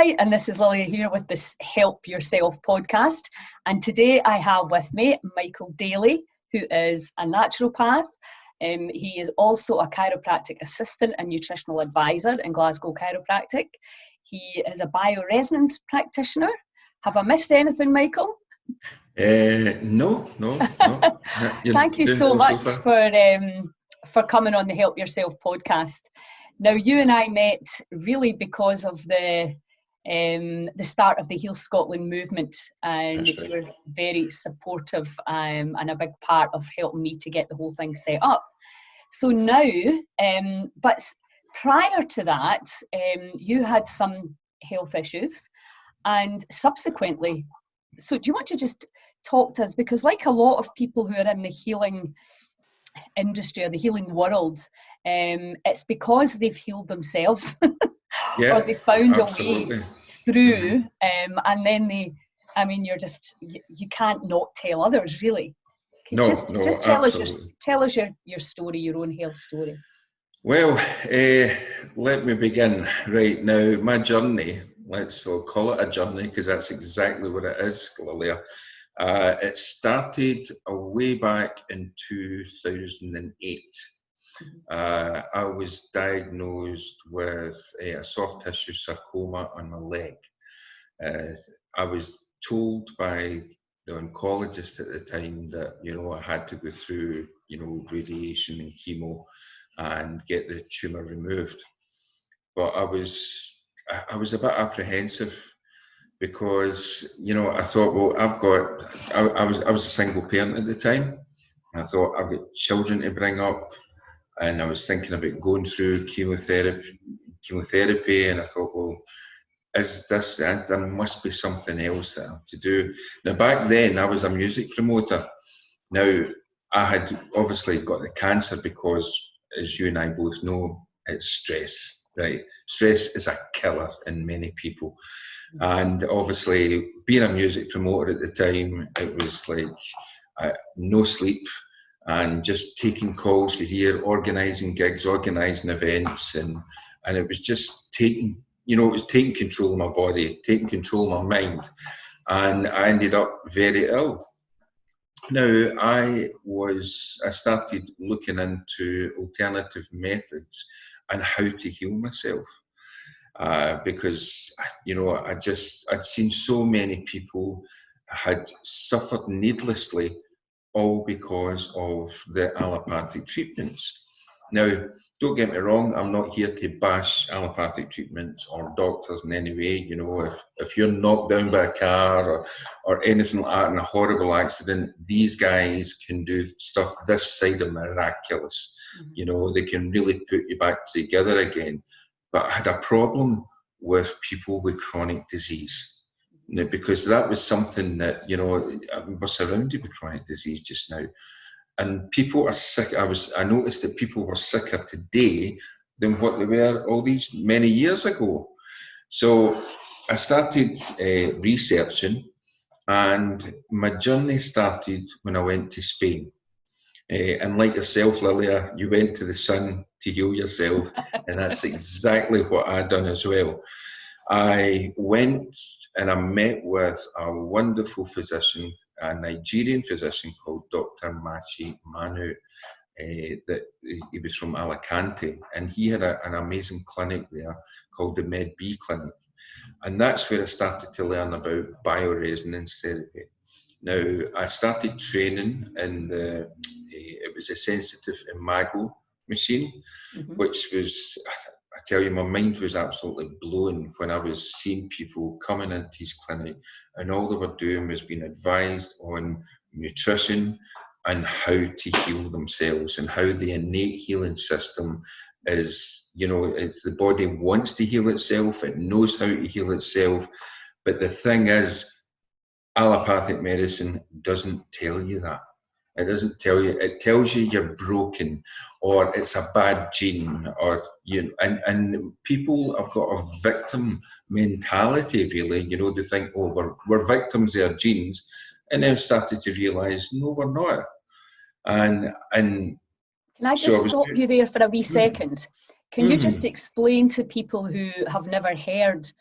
Hi, and this is Lily here with this Help Yourself podcast. And today I have with me Michael Daly, who is a naturopath. He is also a chiropractic assistant and nutritional advisor in Glasgow Chiropractic. He is a bioresonance practitioner. Have I missed anything, Michael? No. Thank you so much for coming on the Help Yourself podcast. Now, you and I met really because of the start of the Heal Scotland movement, and That's right. you were very supportive and a big part of helping me to get the whole thing set up. So now, but prior to that, you had some health issues, and subsequently, so do you want to just talk to us, because like a lot of people who are in the healing industry or the healing world, it's because they've healed themselves or they found absolutely. a way through, and then you can't not tell others, really. Just tell us your story, your own health story. Well, let me begin right now. My journey, let's call it a journey, because that's exactly what it is, Lilia. It started way back in 2008. I was diagnosed with a soft tissue sarcoma on my leg. I was told by the oncologist at the time that, I had to go through, radiation and chemo and get the tumour removed. But I was a bit apprehensive, because, I thought, well, I was a single parent at the time. I thought, I've got children to bring up, and I was thinking about going through chemotherapy, and I thought, well, there must be something else that I have to do. Now, back then, I was a music promoter. Now, I had obviously got the cancer because, as you and I both know, it's stress, right? Stress is a killer in many people. And obviously, being a music promoter at the time, it was like no sleep and just taking calls for here, organising gigs, organising events, and it was just taking control of my body, taking control of my mind, and I ended up very ill. Now, I started looking into alternative methods and how to heal myself. Because, I'd seen so many people had suffered needlessly, all because of the allopathic treatments. Now, don't get me wrong, I'm not here to bash allopathic treatments or doctors in any way. If you're knocked down by a car or anything like that in a horrible accident, these guys can do stuff this side of miraculous. They can really put you back together again. But I had a problem with people with chronic disease. Because that was something that, we're surrounded with chronic disease just now. And people are sick. I noticed that people were sicker today than what they were all these many years ago. So I started researching, and my journey started when I went to Spain. And like yourself, Lilia, you went to the sun to heal yourself, and that's exactly what I done as well. I went and I met with a wonderful physician, a Nigerian physician called Dr. Machi Manu. That he was from Alicante, and he had an amazing clinic there called the Med B Clinic. And that's where I started to learn about bioresonance therapy. Now, I started training in it was a sensitive imago machine, which was, I tell you, my mind was absolutely blown when I was seeing people coming into his clinic, and all they were doing was being advised on nutrition and how to heal themselves, and how the innate healing system is, it's the body wants to heal itself, it knows how to heal itself. But the thing is, allopathic medicine doesn't tell you that. It doesn't tell you. It tells you you're broken, or it's a bad gene, or and people have got a victim mentality. Really, they think, oh, we're victims of our genes, and then started to realise, no, we're not. And can I just stop you there for a wee second? Can you just explain to people who have never heard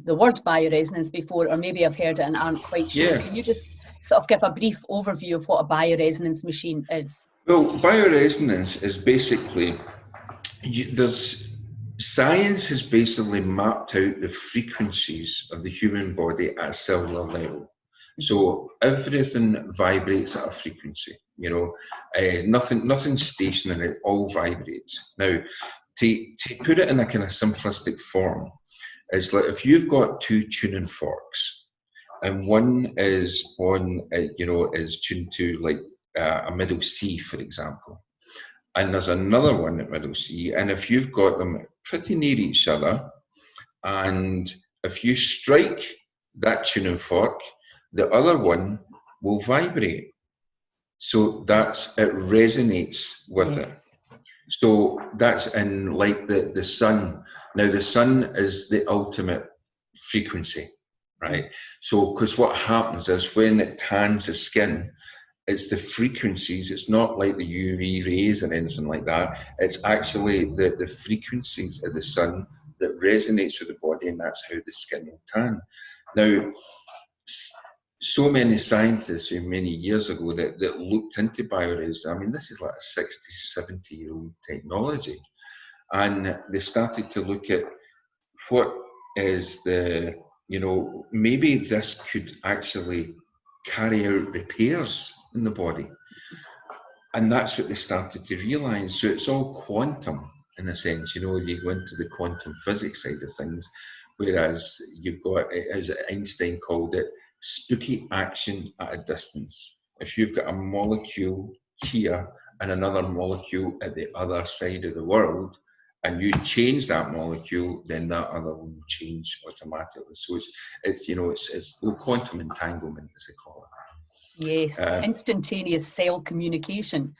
the word bioresonance before, or maybe have heard it and aren't quite sure. Yeah. Can you just sort of give a brief overview of what a bioresonance machine is? Well, bioresonance is basically, science has basically mapped out the frequencies of the human body at a cellular level. So everything vibrates at a frequency, nothing stationary, it all vibrates. Now, to put it in a kind of simplistic form, it's like if you've got two tuning forks, and one is is tuned to like a middle C, for example, and there's another one at middle C, and if you've got them pretty near each other, and if you strike that tuning fork, the other one will vibrate. So it resonates with it. So that's in like the sun. Now the sun is the ultimate frequency, right? So because what happens is when it tans the skin, it's the frequencies. It's not like the UV rays or anything like that. It's actually the frequencies of the sun that resonates with the body, and that's how the skin will tan. Now, so many scientists many years ago that looked into bioresonance. I mean, this is like a 60, 70-year-old technology. And they started to look at what is maybe this could actually carry out repairs in the body. And that's what they started to realize. So it's all quantum in a sense, you go into the quantum physics side of things, whereas you've got, as Einstein called it, spooky action at a distance. If you've got a molecule here and another molecule at the other side of the world, and you change that molecule, then that other one will change automatically. So it's quantum entanglement, as they call it. Yes, instantaneous cell communication,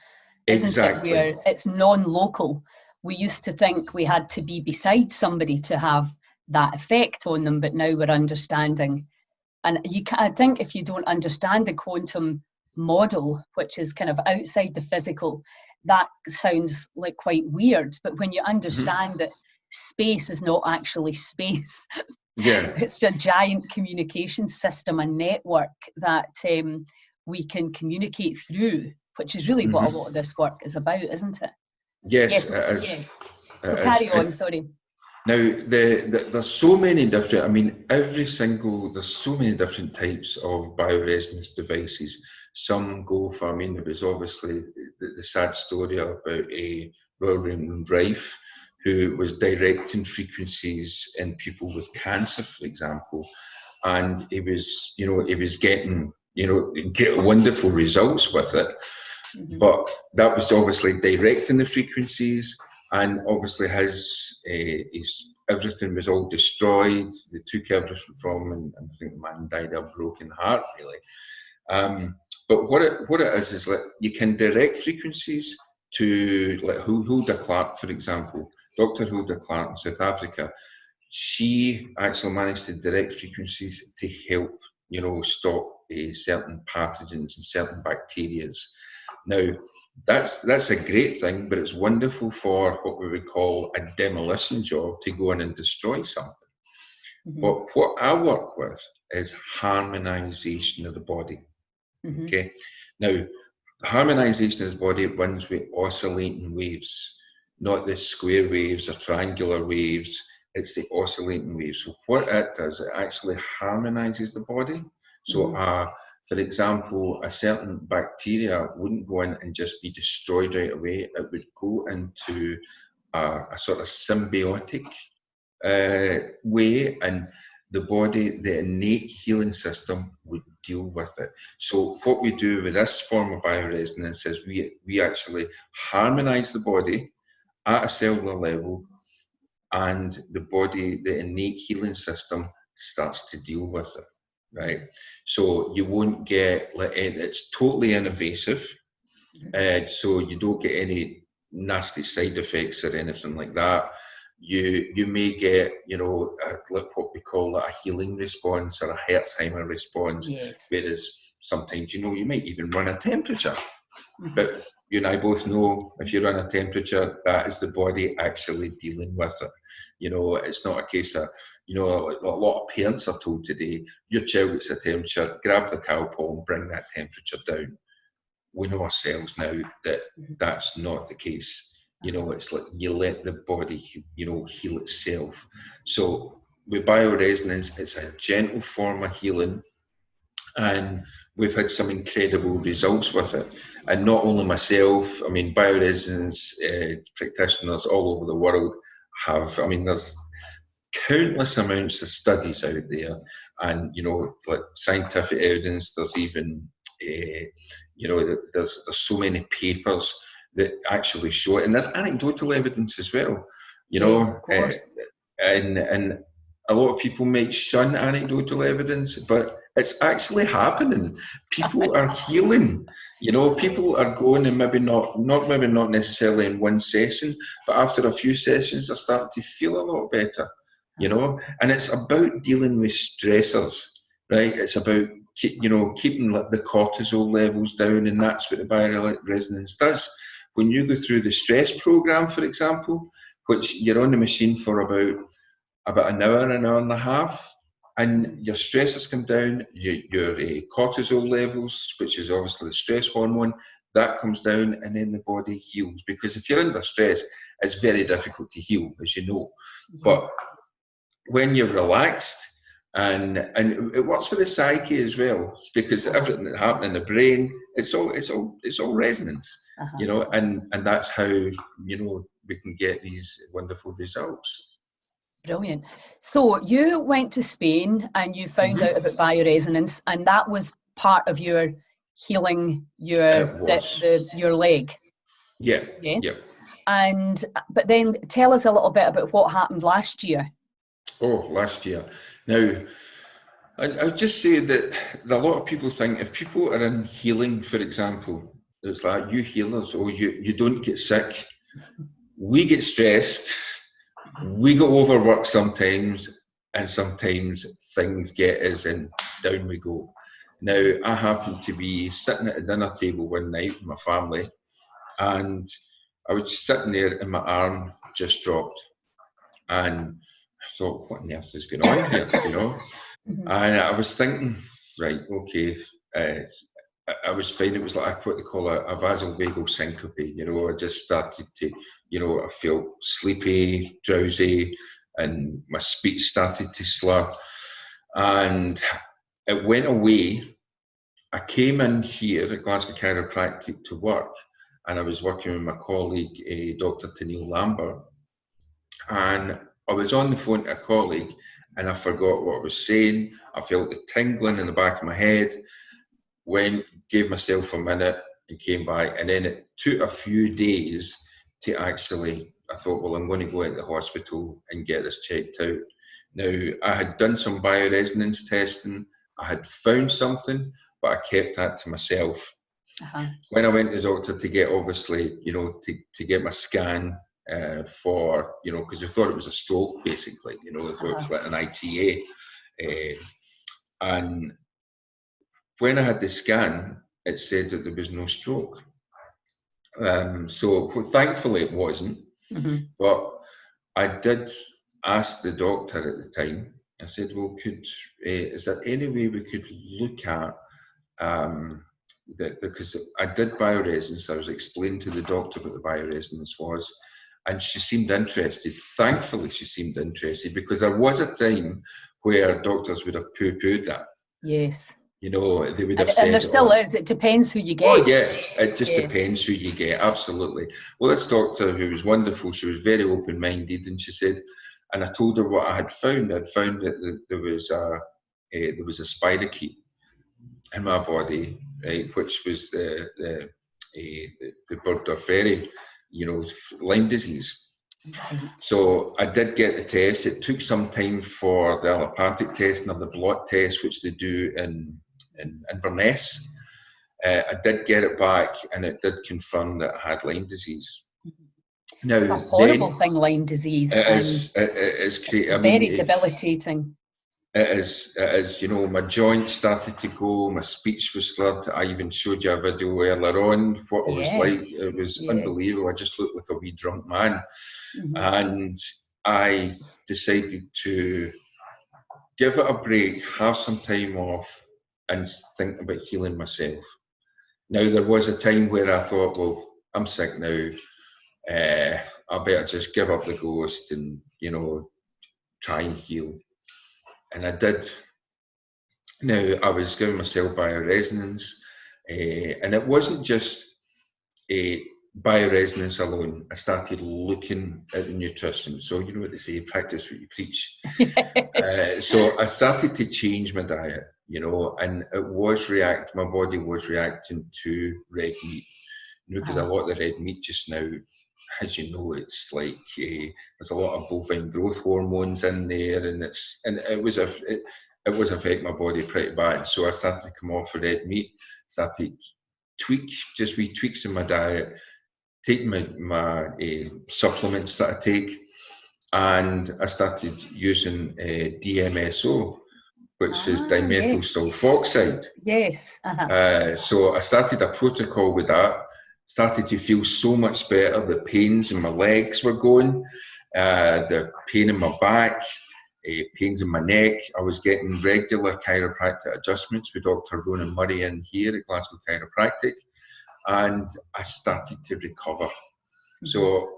isn't exactly. it? Where it's non-local. We used to think we had to be beside somebody to have that effect on them, but now we're understanding. And I think if you don't understand the quantum model, which is kind of outside the physical, that sounds like quite weird. But when you understand that space is not actually space, it's a giant communication system, a network that we can communicate through, which is really what a lot of this work is about, isn't it? Yes, it is. Yeah. So carry on, sorry. Now, there's so many different, there's so many different types of bioresonance devices. Some go for, there was obviously the sad story about William Rife, who was directing frequencies in people with cancer, for example, and he was getting wonderful results with it. But that was obviously directing the frequencies, and obviously his everything was all destroyed. They took everything from him, and I think the man died of a broken heart, really. But what it is like you can direct frequencies to, like Hulda Clark, for example, Dr. Hulda Clark in South Africa. She actually managed to direct frequencies to help, stop certain pathogens and certain bacteria. Now, that's a great thing, but it's wonderful for what we would call a demolition job, to go in and destroy something. But what I work with is harmonization of the body. Okay. Now, harmonization of the body runs with oscillating waves, not the square waves or triangular waves. It's the oscillating waves. So what it does, it actually harmonizes the body. So, for example, a certain bacteria wouldn't go in and just be destroyed right away. It would go into a sort of symbiotic way, and the body, the innate healing system, would deal with it. So what we do with this form of bioresonance is we actually harmonize the body at a cellular level, and the body, the innate healing system, starts to deal with it, right? So you won't get, it's totally invasive, so you don't get any nasty side effects or anything like that. You may get, like what we call a healing response or a Herxheimer response, whereas sometimes, you might even run a temperature. But you and I both know if you're on a temperature, that is the body actually dealing with it. You know, it's not a case of, you know, a lot of parents are told today, your child gets a temperature, grab the Calpol and bring that temperature down. We know ourselves now that that's not the case. You know, it's like you let the body, you know, heal itself. So with bioresonance, it's a gentle form of healing, and we've had some incredible results with it. And not only myself, I mean, bioresonance practitioners all over the world have, I mean, there's countless amounts of studies out there, and, you know, like scientific evidence, there's even, you know, there's so many papers that actually show it, and there's anecdotal evidence as well, you know. Yes, of course. And a lot of people might shun anecdotal evidence, but it's actually happening. People are healing. You know, people are going, and maybe not necessarily in one session, but after a few sessions, they're starting to feel a lot better. You know, and it's about dealing with stressors, right? It's about keeping the cortisol levels down, and that's what the bioresonance does. When you go through the stress program, for example, which you're on the machine for about an hour and a half, and your stresses come down, your cortisol levels, which is obviously the stress hormone, that comes down, and then the body heals. Because if you're under stress, it's very difficult to heal, as you know. But when you're relaxed, and it works with the psyche as well, because everything that happens in the brain, it's all resonance, you know, and that's how, you know, we can get these wonderful results. Brilliant. So you went to Spain and you found out about bioresonance, and that was part of your healing your leg. Yeah. Okay. Yeah. And but then tell us a little bit about what happened last year. Oh, last year. Now, I'll just say that a lot of people think if people are in healing, for example, it's like, you healers, or you don't get sick. We get stressed, we go overworked sometimes, and sometimes things get us and down we go. Now, I happened to be sitting at a dinner table one night with my family, and I was sitting there and my arm just dropped. And I thought, what on earth is going on here, you know? And I was thinking, right, okay, I was fine. It was like what they call a vasovagal syncope, you know. I just started to, you know, I felt sleepy, drowsy, and my speech started to slur. And it went away. I came in here at Glasgow Chiropractic to work, and I was working with my colleague, Dr. Tennille Lambert, and I was on the phone to a colleague, and I forgot what I was saying. I felt the tingling in the back of my head. Gave myself a minute and came back, and then it took a few days to actually, I thought, well, I'm going to go into the hospital and get this checked out. Now, I had done some bioresonance testing, I had found something, but I kept that to myself. When I went to the doctor to get, obviously, you know, to get my scan for, you know, because I thought it was a stroke, basically, you know, I thought it was like an ITA. And when I had the scan, it said that there was no stroke. So thankfully it wasn't. But I did ask the doctor at the time. I said, well, is there any way we could look at that? Because I did bioresonance. I was explaining to the doctor what the bioresonance was, and she seemed interested. Thankfully, she seemed interested, because there was a time where doctors would have poo-pooed that. Yes. You know, they would have said... And there still is. It depends who you get. Oh, yeah. It just depends who you get. Absolutely. Well, this doctor, who was wonderful, she was very open-minded, and she said, and I told her what I had found. I'd found that there was a spirochete in my body, right, which was the Burgdorf-Feri, you know, Lyme disease. So I did get the test. It took some time for the allopathic test and the blood test, which they do in Inverness. I did get it back, and it did confirm that I had Lyme disease. Now, it's a horrible thing, Lyme disease. It is great. Very debilitating. it is, you know, my joints started to go, my speech was slurred. I even showed you a video earlier on what I was Yeah. like. It was Yes. unbelievable. I just looked like a wee drunk man. Mm-hmm. And I decided to give it a break, have some time off, and think about healing myself. Now, there was a time where I thought, well, I'm sick now. I better just give up the ghost and, you know, try and heal. And I did. Now, I was giving myself bioresonance, and it wasn't just a bioresonance alone. I started looking at the nutrition. So, you know what they say, practice what you preach. Yes. So I started to change my diet, you know, and my body was reacting to red meat, you know, because a lot of the red meat just now, as you know, it's like there's a lot of bovine growth hormones in there, and it was affecting my body pretty bad. So I started to come off the red meat, started just wee tweaks in my diet, take my supplements that I take, and I started using DMSO, which is dimethyl Yes. sulfoxide. Yes. So I started a protocol with that, started to feel so much better. The pains in my legs were going, the pain in my back, pains in my neck. I was getting regular chiropractic adjustments with Dr. Ronan Murray in here at Glasgow Chiropractic, and I started to recover. So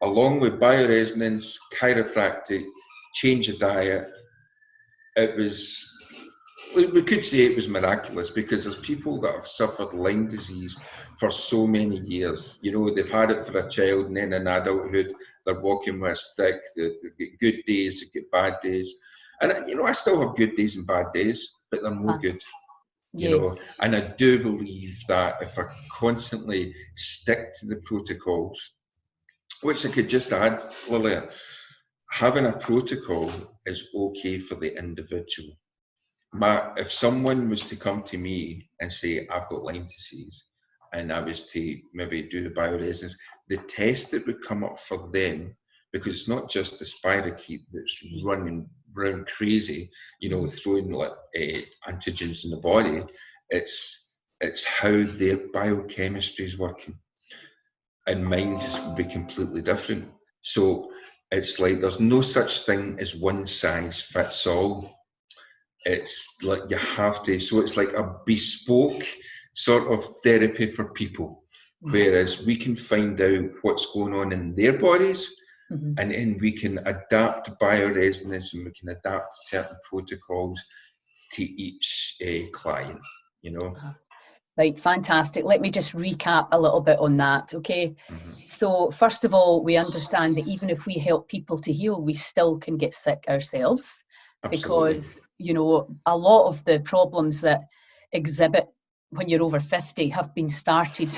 along with bioresonance, chiropractic, change of diet, we could say it was miraculous, because there's people that have suffered Lyme disease for so many years. You know, they've had it for a child, and then in adulthood, they're walking with a stick. They've got good days, they've got bad days. And, you know, I still have good days and bad days, but they're more good. You know, Yes. and I do believe that if I constantly stick to the protocols, which I could just add, Lilia, having a protocol is okay for the individual. If someone was to come to me and say, I've got Lyme disease, and I was to maybe do the bioresonance, the test that would come up for them, because it's not just the spirochete that's running round crazy, you know, throwing like antigens in the body, it's how their biochemistry is working. And mine would be completely different. So it's like there's no such thing as one size fits all. It's like you have to, so it's like a bespoke sort of therapy for people, whereas we can find out what's going on in their bodies, and then we can adapt bioresonance, and we can adapt certain protocols to each client, you know. Right, fantastic. Let me just recap a little bit on that, okay? So first of all, we understand that even if we help people to heal, we still can get sick ourselves. Absolutely. Because, you know, a lot of the problems that exhibit when you're over 50 have been started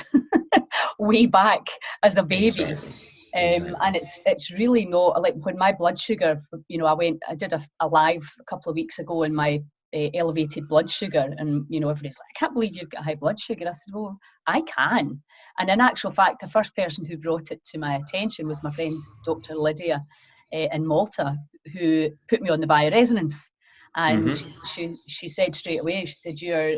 way back as a baby. Exactly. And it's really not like when my blood sugar, you know, I did a live a couple of weeks ago, and my elevated blood sugar, and you know, everybody's like, I can't believe you've got high blood sugar. I said, well, I can. And in actual fact, the first person who brought it to my attention was my friend Dr. Lydia in Malta, who put me on the bioresonance. And she said straight away, she said, you're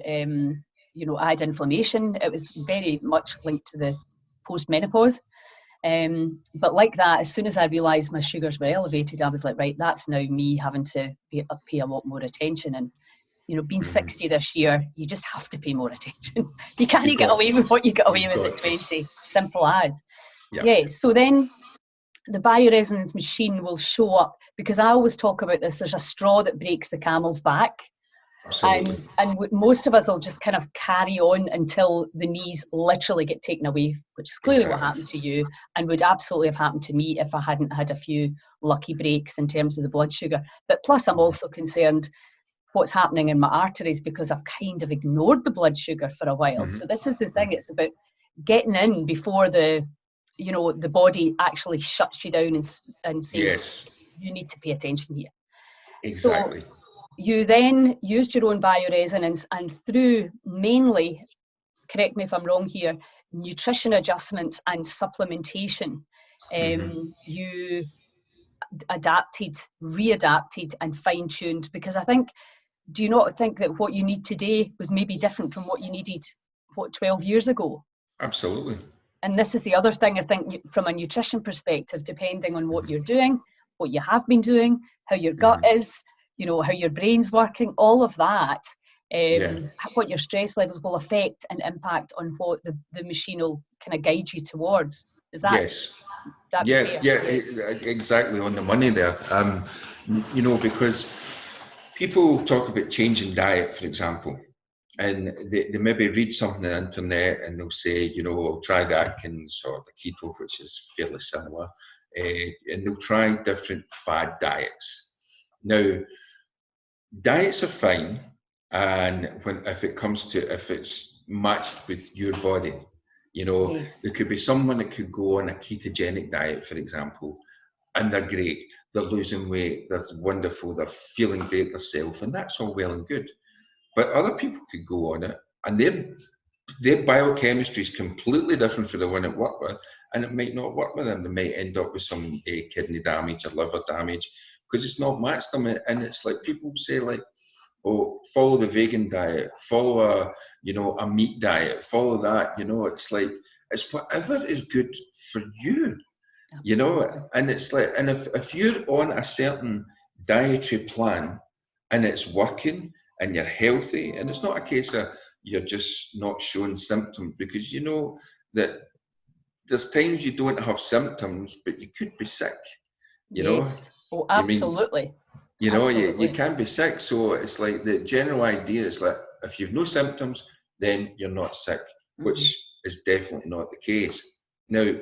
you know, I had inflammation. It was very much linked to the post-menopause. But like that, as soon as I realised my sugars were elevated, I was like, right, that's now me having to pay a lot more attention. And, you know, being 60 this year, you just have to pay more attention. You can't get away with what you got away with at 20. Simple as. Yes. So then the bioresonance machine will show up, because I always talk about this. There's a straw that breaks the camel's back. Absolutely. And most of us will just kind of carry on until the knees literally get taken away, which is clearly what happened to you, and would absolutely have happened to me if I hadn't had a few lucky breaks in terms of the blood sugar. But plus, I'm also concerned what's happening in my arteries, because I've kind of ignored the blood sugar for a while. So this is the thing. It's about getting in before the body actually shuts you down and says, yes, you need to pay attention here. exactly. So you then used your own bioresonance, and through mainly, correct me if I'm wrong here, nutrition adjustments and supplementation, you adapted, readapted and fine-tuned? Because I think, do you not think that what you need today was maybe different from what you needed, 12 years ago? Absolutely. And this is the other thing, I think, from a nutrition perspective, depending on what you're doing, what you have been doing, how your gut is, how your brain's working, all of that, what your stress levels will affect and impact on what the machine will kind of guide you towards. Is that? Yes. That Yeah, fair? exactly on the money there. Because people talk about changing diet, for example, and they maybe read something on the internet and they'll say, try the Atkins or the keto, which is fairly similar, and they'll try different fad diets. Now, diets are fine, and if it's matched with your body. Yes. There could be someone that could go on a ketogenic diet, for example, and they're great. They're losing weight. They're wonderful. They're feeling great themselves, and that's all well and good. But other people could go on it, and their biochemistry is completely different from the one it worked with, and it might not work with them. They might end up with some kidney damage or liver damage because it's not matched them. And it's like people say, like, oh, follow the vegan diet, follow a meat diet, follow that. It's like it's whatever is good for you. Absolutely. And it's like, and if you're on a certain dietary plan and it's working and you're healthy, and it's not a case of you're just not showing symptoms, because that there's times you don't have symptoms, but you could be sick. Yes. Oh, I mean, absolutely. you Absolutely. can be sick. So it's like the general idea is like, if you've no symptoms, then you're not sick, which is definitely not the case. Now,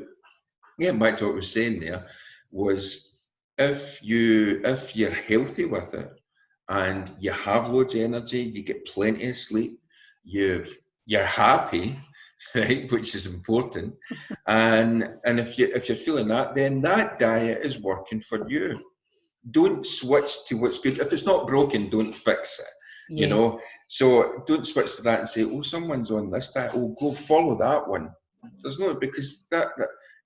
back to what I was saying there, was if you're healthy with it and you have loads of energy, you get plenty of sleep, you're happy, right, which is important, and if you're feeling that, then that diet is working for you. Don't switch to what's good. If it's not broken, don't fix it. Yes. So don't switch to that and say, oh, someone's on this diet, oh, go follow that one. There's no, because that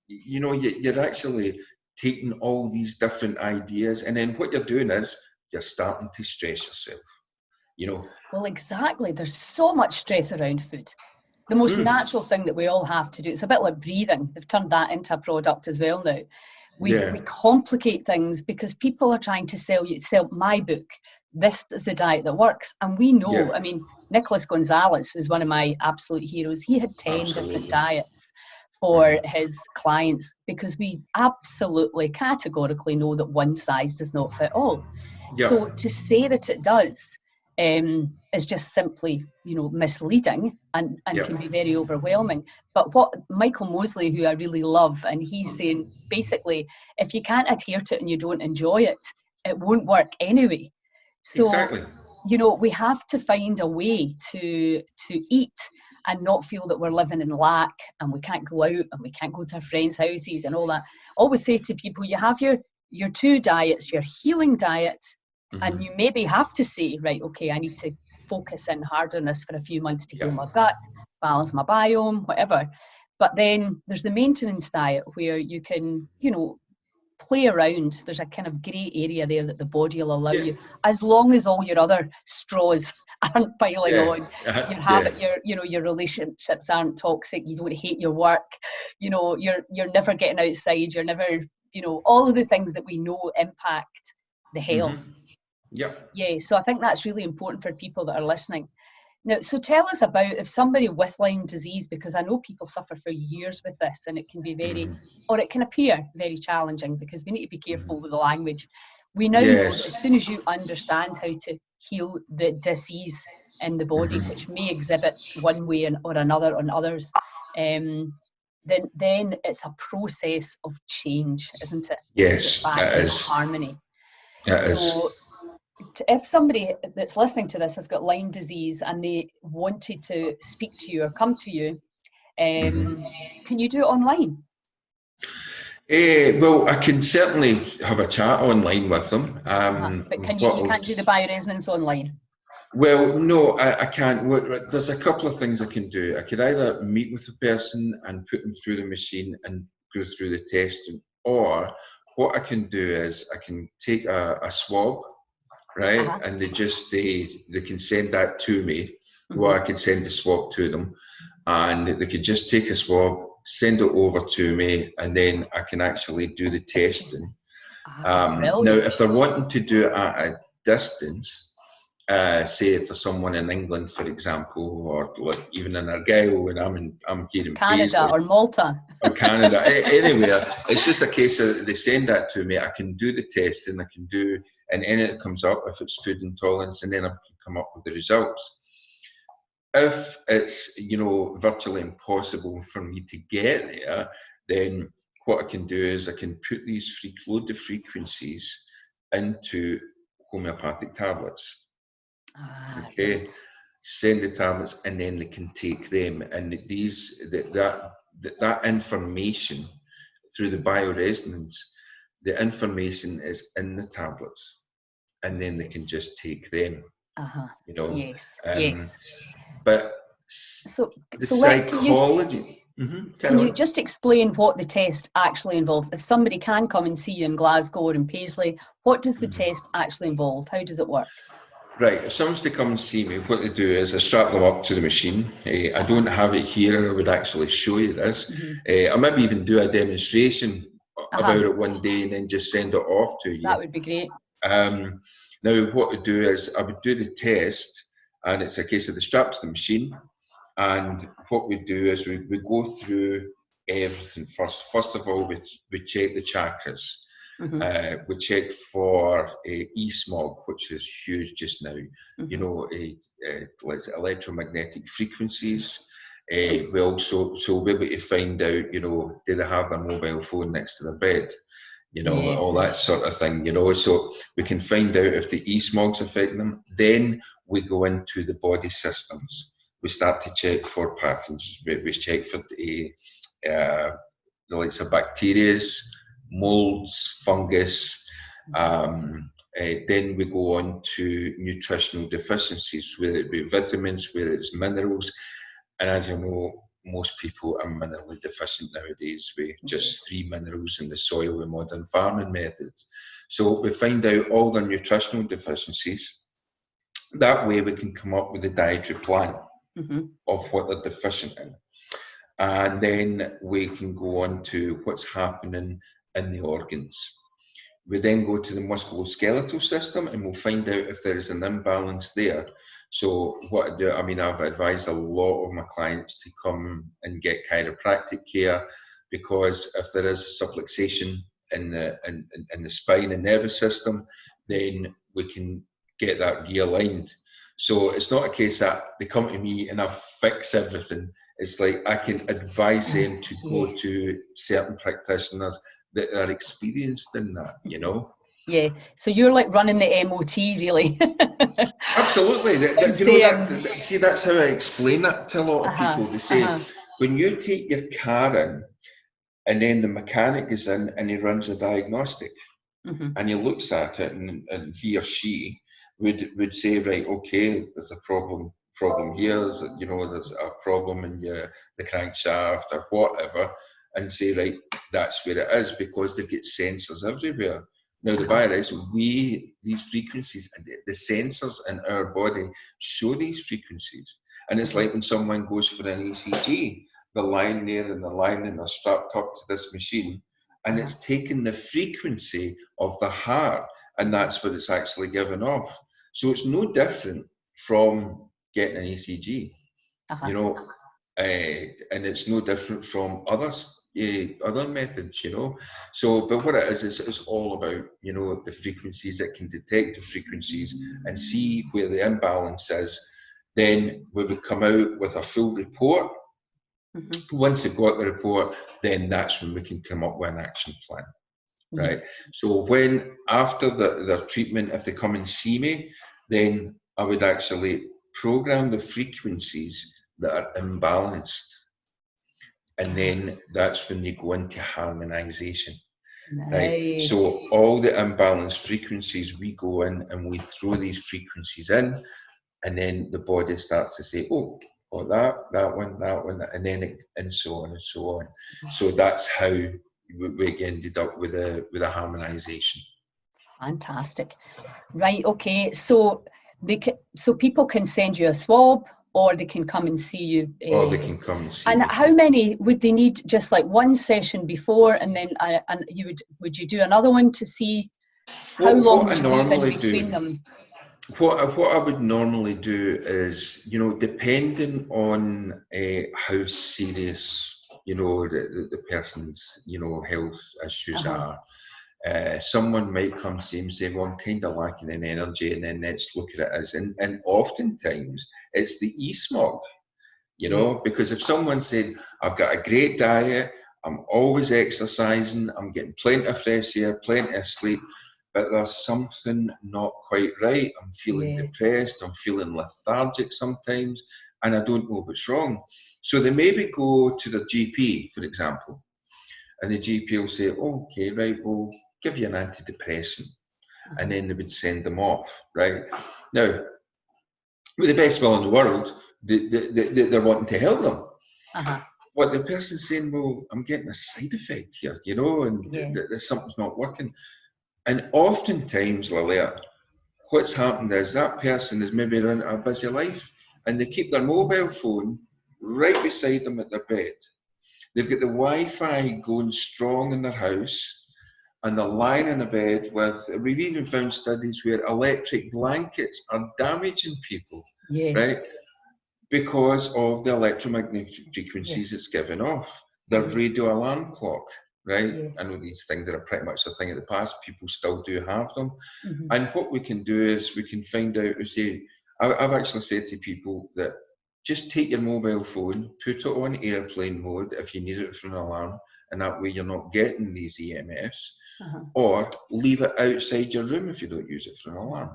you're actually taking all these different ideas, and then what you're doing is you're starting to stress yourself. Well, exactly. There's so much stress around food. The most natural thing that we all have to do, it's a bit like breathing. They've turned that into a product as well now. We complicate things because people are trying to sell my book. This is the diet that works. And we know, I mean, Nicholas Gonzalez was one of my absolute heroes. He had 10 different diets for his clients, because we absolutely categorically know that one size does not fit all. So to say that it does is just simply, misleading and can be very overwhelming. But what Michael Mosley, who I really love, and he's saying, basically, if you can't adhere to it and you don't enjoy it, it won't work anyway. So, exactly. We have to find a way to eat and not feel that we're living in lack and we can't go out and we can't go to our friends' houses and all that. I always say to people, you have your two diets, your healing diet, and you maybe have to say, right, okay, I need to focus in hard on this for a few months to heal my gut, balance my biome, whatever. But then there's the maintenance diet where you can, play around. There's a kind of grey area there that the body will allow you, as long as all your other straws aren't piling on. Your habit, your relationships aren't toxic. You don't hate your work. You're never getting outside. You're never, all of the things that we know impact the health. Yeah, so I think that's really important for people that are listening. Now, so tell us about, if somebody with Lyme disease, because I know people suffer for years with this, and it can be very, or it can appear very challenging, because we need to be careful with the language. We now know that as soon as you understand how to heal the disease in the body, which may exhibit one way or another on others, then it's a process of change, isn't it? Yes, to get back into harmony. So if somebody that's listening to this has got Lyme disease and they wanted to speak to you or come to you, can you do it online? Well, I can certainly have a chat online with them. But you can't do the bioresonance online? Well, no, I can't. There's a couple of things I can do. I could either meet with the person and put them through the machine and go through the test, or what I can do is I can take a swab, right? And they can send that to me, or I can send the swab to them, and they could just take a swab, send it over to me, and then I can actually do the testing. Now, if they're wanting to do it at a distance, say if there's someone in England, for example, or like even in Argyll, and I'm here in Canada Paisley, or Malta, or Canada, anywhere. It's just a case of they send that to me. I can do the testing. I can do, and then it comes up if it's food intolerance, and then I can come up with the results. If it's virtually impossible for me to get there, then what I can do is I can put these load the frequencies into homeopathic tablets. Okay, right. send the tablets, and then they can take them, and that information through the bioresonance, the information is in the tablets, and then they can just take them. Yes, um, yes. but So the psychology. Can you just explain what the test actually involves? If somebody can come and see you in Glasgow or in Paisley, what does the test actually involve? How does it work? Right, if someone's to come and see me, what they do is I strap them up to the machine. I don't have it here. I would actually show you this. I maybe even do a demonstration about it one day and then just send it off to you. That would be great. Now, what I do is I would do the test, and it's a case of the strap to the machine. And what we do is we go through everything first. First of all, we check the chakras. We check for e-smog, which is huge just now. Like electromagnetic frequencies. We also we'll be able to find out, do they have their mobile phone next to their bed? All that sort of thing. So we can find out if the e-smog's affecting them. Then we go into the body systems. We start to check for pathogens. We check for the likes of bacteria, molds, fungus. Then we go on to nutritional deficiencies, whether it be vitamins, whether it's minerals. And as you know, most people are minerally deficient nowadays with just 3 minerals in the soil with modern farming methods. So we find out all their nutritional deficiencies. That way we can come up with a dietary plan of what they're deficient in. And then we can go on to what's happening in the organs. We then go to the musculoskeletal system, and we'll find out if there is an imbalance there. So what I do, I've advised a lot of my clients to come and get chiropractic care, because if there is a subluxation in the spine and nervous system, then we can get that realigned. So it's not a case that they come to me and I fix everything. It's like I can advise them to go to certain practitioners that are experienced in that, Yeah, so you're like running the MOT, really. Absolutely. See, that's how I explain that to a lot of people. They say, when you take your car in, and then the mechanic is in and he runs a diagnostic, and he looks at it, and he or she would say, right, okay, there's a problem here, there's a problem in the crankshaft or whatever, and say, right, that's where it is, because they've got sensors everywhere. Now, the buyer is, these frequencies, the sensors in our body show these frequencies. And it's like when someone goes for an ECG, the line there and the line, and they're strapped up to this machine, and it's taking the frequency of the heart, and that's what it's actually giving off. So it's no different from getting an ECG, and it's no different from other methods, So, but what it is, it's all about, the frequencies. That can detect the frequencies and see where the imbalance is. Then we would come out with a full report. Once we've got the report, then that's when we can come up with an action plan. Right. So when after their treatment, if they come and see me, then I would actually program the frequencies that are imbalanced. And then that's when you go into harmonization. Right. So all the imbalanced frequencies, we go in and we throw these frequencies in, and then the body starts to say, oh, that one, and then and so on and so on. So that's how we ended up with a harmonisation. Fantastic. Right, okay. So so people can send you a swab, or they can come and see you. Or they can come and see And me. how many would they need? Just like one session before, and then and you would you do another one to see how long would you leave in between them? What I would normally do is, depending on how serious, the person's, health issues are, someone might come see and say, well, I'm kind of lacking in energy, and then let's look at it as, and oftentimes it's the e-smog, Yes. because if someone said, I've got a great diet, I'm always exercising, I'm getting plenty of fresh air, plenty of sleep, but there's something not quite right. I'm feeling depressed, I'm feeling lethargic sometimes, and I don't know what's wrong. So they maybe go to their GP, for example, and the GP will say, oh, okay, right, we'll give you an antidepressant. And then they would send them off, right? Now, with the best will in the world, they're wanting to help them. What the person's saying, well, I'm getting a side effect here, and something's not working. And oftentimes, Lilia, what's happened is that person is maybe running a busy life, and they keep their mobile phone right beside them at their bed. They've got the Wi-Fi going strong in their house, and they're lying in a bed with, we've even found studies where electric blankets are damaging people, right? Because of the electromagnetic frequencies it's giving off. The radio alarm clock, right? I know these things are pretty much a thing of the past. People still do have them. And what we can do is we can find out, I've actually said to people that just take your mobile phone, put it on airplane mode if you need it for an alarm, and that way you're not getting these EMFs, or leave it outside your room if you don't use it for an alarm.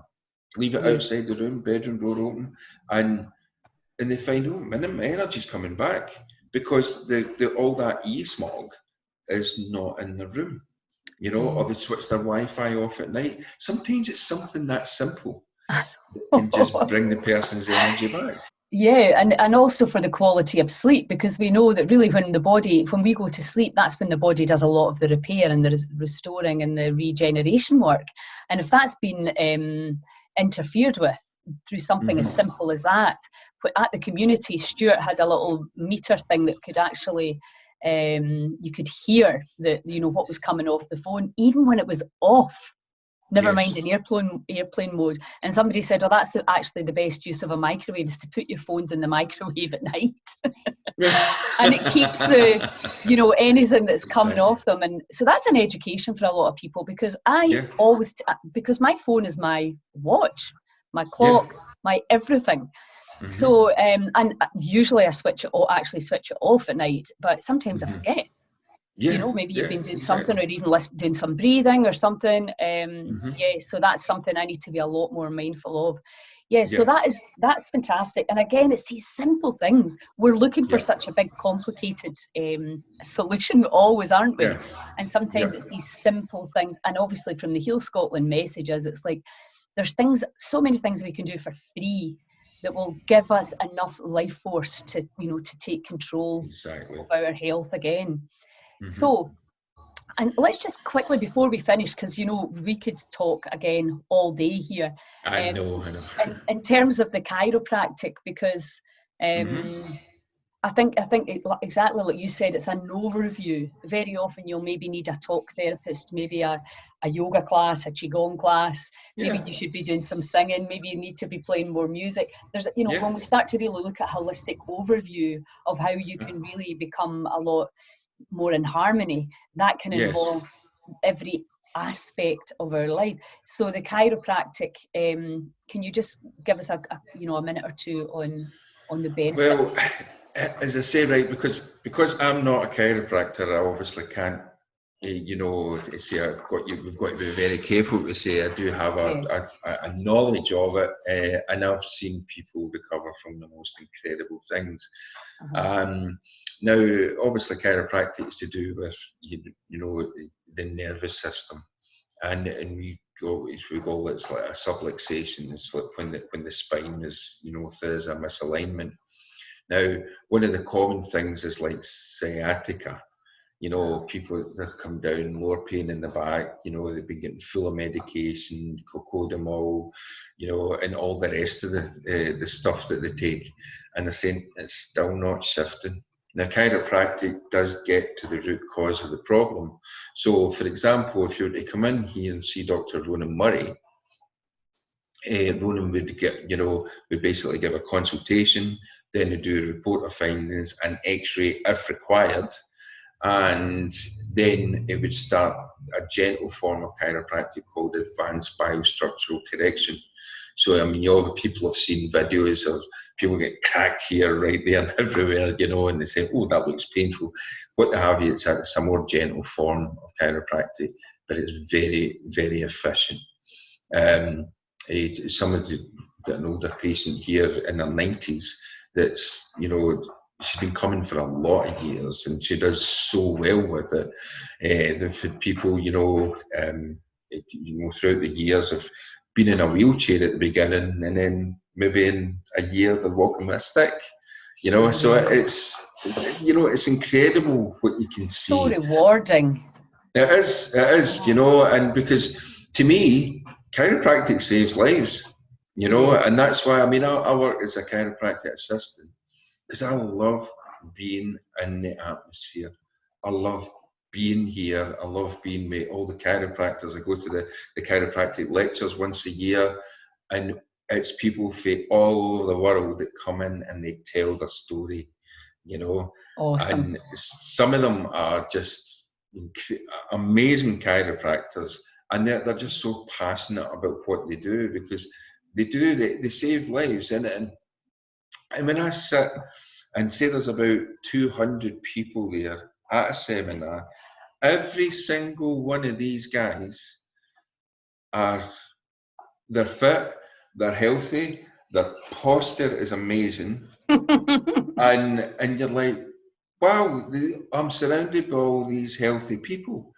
Leave it outside the room, bedroom door open, and they find, oh, my energy's coming back, because all that e-smog is not in the room, or they switch their Wi-Fi off at night. Sometimes it's something that simple that can just bring the person's energy back. Yeah, and also for the quality of sleep, because we know that really when we go to sleep, that's when the body does a lot of the repair and the restoring and the regeneration work. And if that's been interfered with through something as simple as that, at the community, Stuart had a little meter thing that could actually, you could hear what was coming off the phone, even when it was off. Never mind in airplane mode. And somebody said, oh, that's actually the best use of a microwave, is to put your phones in the microwave at night. And it keeps anything that's coming off them. And so that's an education for a lot of people, because because my phone is my watch, my clock, my everything. So, and usually I switch it off at night, but sometimes I forget. Maybe you've been doing something, or even doing some breathing or something. So that's something I need to be a lot more mindful of. So that's fantastic. And again, it's these simple things. We're looking for such a big, complicated solution always, aren't we? And sometimes it's these simple things. And obviously from the Heal Scotland messages, it's like there's so many things we can do for free that will give us enough life force to take control of our health again. So, and let's just quickly, before we finish, because we could talk again all day here. I know. In terms of the chiropractic, because I think exactly like you said, it's an overview. Very often you'll maybe need a talk therapist, maybe a yoga class, a qigong class. Maybe you should be doing some singing. Maybe you need to be playing more music. There's, when we start to really look at a holistic overview of how you can really become a lot more in harmony, that can involve every aspect of our life. So the chiropractic, can you just give us a minute or two on the benefits? Well, as I say, right, because I'm not a chiropractor, I obviously can't, say we've got to be very careful to say I do have a knowledge of it, and I've seen people recover from the most incredible things. Now, obviously, chiropractic is to do with the nervous system, and we call it's like a subluxation. It's like when the spine is, if there's a misalignment. Now, one of the common things is like sciatica. You know, people that come down, more pain in the back, you know, they've been getting full of medication, cocodamol, you know, and all the rest of the stuff that they take. And they're saying it's still not shifting. Now, chiropractic does get to the root cause of the problem. So, for example, if you were to come in here and see Dr. Ronan Murray, Ronan would get, you know, would basically give a consultation, then he'd do a report of findings, an X-ray if required, and then it would start a gentle form of chiropractic called advanced biostructural correction. So, I mean, all the people have seen videos of people get cracked here, right there, and everywhere, you know, and they say, oh, that looks painful. What they have, it's a more gentle form of chiropractic, but it's very, very efficient. Somebody got an older patient here in her 90s that's, you know, she's been coming for a lot of years and she does so well with it. They've had people, you know, throughout the years have been in a wheelchair at the beginning, and then maybe in a year they're walking with a stick, you know. So it's, you know, it's incredible what you can see. So rewarding. It is, you know, and because to me, chiropractic saves lives, you know, Yes. and that's why, I mean, I work as a chiropractic assistant because I love being in the atmosphere. I love being here. I love being with all the chiropractors. I go to the chiropractic lectures once a year, and it's people from all over the world that come in and they tell their story, you know. Awesome. And some of them are just amazing chiropractors, and they're just so passionate about what they do because they save lives. And when I sit and say there's about 200 people there at a seminar, every single one of these guys they're fit, they're healthy, their posture is amazing, and you're like, wow, I'm surrounded by all these healthy people.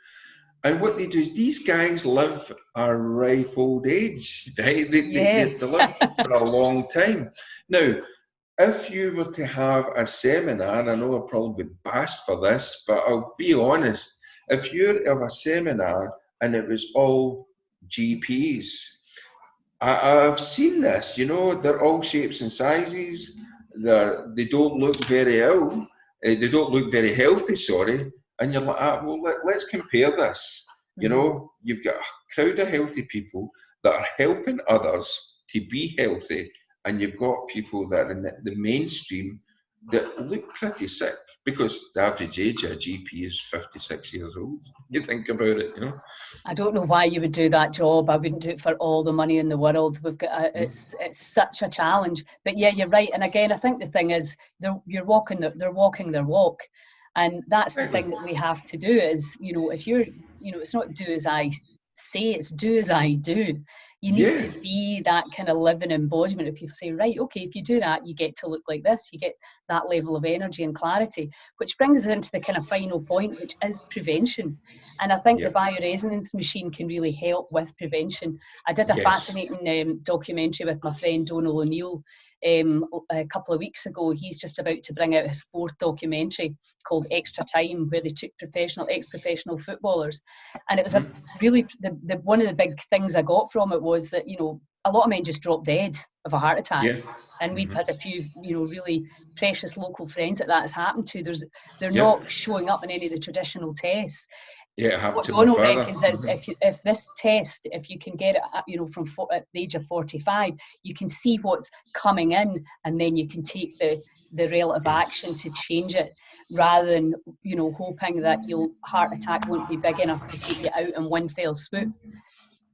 And what they do is these guys live a ripe old age, right? They live for a long time. Now, if you were to have a seminar, and I know I'll probably be bashed for this, but I'll be honest, if you were to have a seminar and it was all GPs, I've seen this, you know, they're all shapes and sizes, they don't look very ill, they don't look very healthy, sorry, and you're like, well, let's compare this. You know, you've got a crowd of healthy people that are helping others to be healthy, and you've got people that are in the mainstream that look pretty sick because the average age of a GP is 56 years old. You think about it, you know. I don't know why you would do that job. I wouldn't do it for all the money in the world. We've got it's such a challenge. But yeah, you're right. And again, I think the thing is they're walking their walk, and that's the thing that we have to do. Is, you know, if you're, you know, it's not do as I say, it's do as I do. You need to be that kind of living embodiment of people say, right, okay, if you do that, you get to look like this, you get that level of energy and clarity, which brings us into the kind of final point, which is prevention. And I think the bioresonance machine can really help with prevention. I did a fascinating documentary with my friend Donal O'Neill a couple of weeks ago. He's just about to bring out his 4th documentary called Extra Time, where they took ex-professional footballers. And it was a really, one of the big things I got from it was that, you know, a lot of men just drop dead of a heart attack. And we've had a few, you know, really precious local friends that has happened to. They're not showing up in any of the traditional tests. What Donald reckons is if this test, if you can get it, you know, from at the age of 45, you can see what's coming in, and then you can take the relative action to change it, rather than, you know, hoping that your heart attack won't be big enough to take you out in one fell swoop.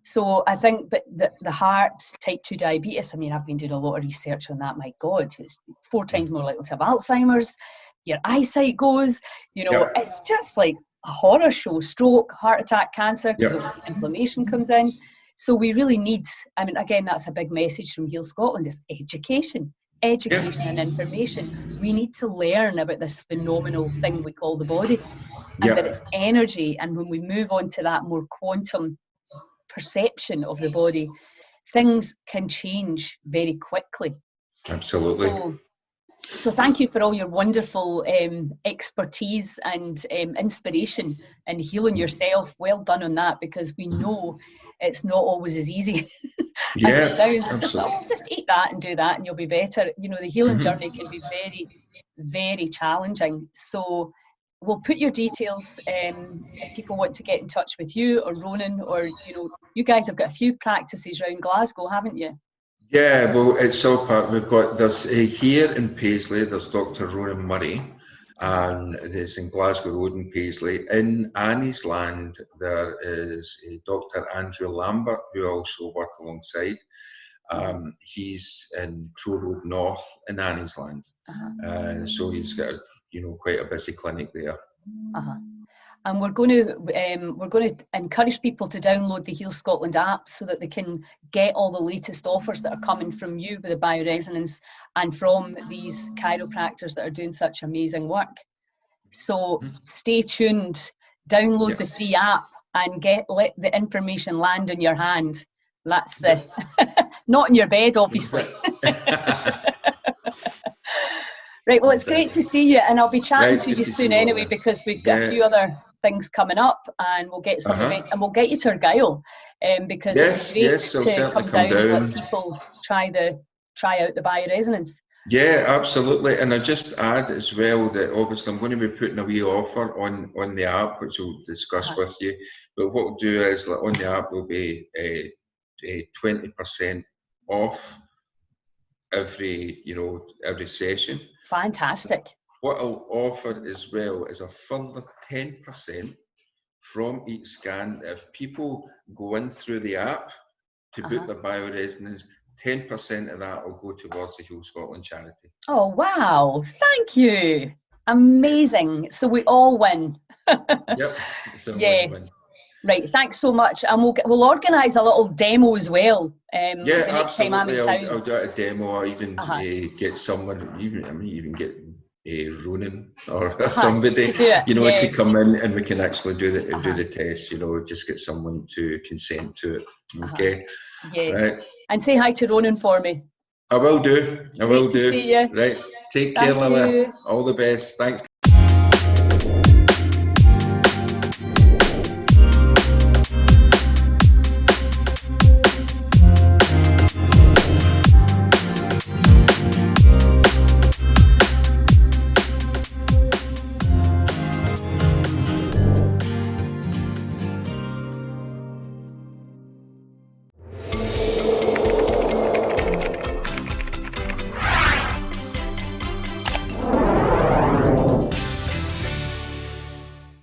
So I think, but the heart, type 2 diabetes, I mean, I've been doing a lot of research on that. My God, it's 4 times more likely to have Alzheimer's. Your eyesight goes, you know, it's just like a horror show. Stroke, heart attack, cancer, because obviously inflammation comes in. So we really need, I mean, again, that's a big message from Heal Scotland, is education and information. We need to learn about this phenomenal thing we call the body, and that it's energy. And when we move on to that more quantum perception of the body, things can change very quickly. Absolutely. So thank you for all your wonderful expertise and inspiration in healing yourself. Well done on that, because we know it's not always as easy as Yeah, it sounds. It's just, absolutely. oh, just eat that and do that and you'll be better. You know, the healing journey can be very, very challenging. So we'll put your details if people want to get in touch with you or Ronan, or, you know, you guys have got a few practices around Glasgow, haven't you? Yeah, well, it's all part. There's here in Paisley, there's Dr. Ronan Murray, and there's in Glasgow Road in Paisley. In Annie's Land, there is Dr. Andrew Lambert, who I also work alongside. He's in Crow Road North in Annie's Land, so he's got quite a busy clinic there. And we're going to encourage people to download the Heal Scotland app so that they can get all the latest offers that are coming from you with the bioresonance and from these chiropractors that are doing such amazing work. So stay tuned, download the free app, and let the information land in your hand. That's the not in your bed, obviously. Right, well, it's great to see you, and I'll be chatting to you soon anyway, because we've got a few other things coming up, and we'll get some events, and we'll get you to Argyll, because it's great to come down and let people try out the bioresonance. Yeah, absolutely. And I just add as well that obviously I'm going to be putting a wee offer on the app, which we'll discuss with you. But what we'll do is, like, on the app there'll be a 20% off every session. Fantastic. What I'll offer as well is a further 10% from each scan. If people go in through the app to book their bioresonance, 10% of that will go towards the Heal Scotland charity. Oh, wow. Thank you. Amazing. So we all win. Yep. So win-win. Right, thanks so much, and we'll organise a little demo as well. Yeah, the next time I'm in town. I'll do a demo, or even get someone, even get Ronan or somebody, to come in, and we can actually do the test. Just get someone to consent to it. Okay. Yeah. Right. And say hi to Ronan for me. I will do. Great to see you. Right. Take care, Lila. All the best. Thanks.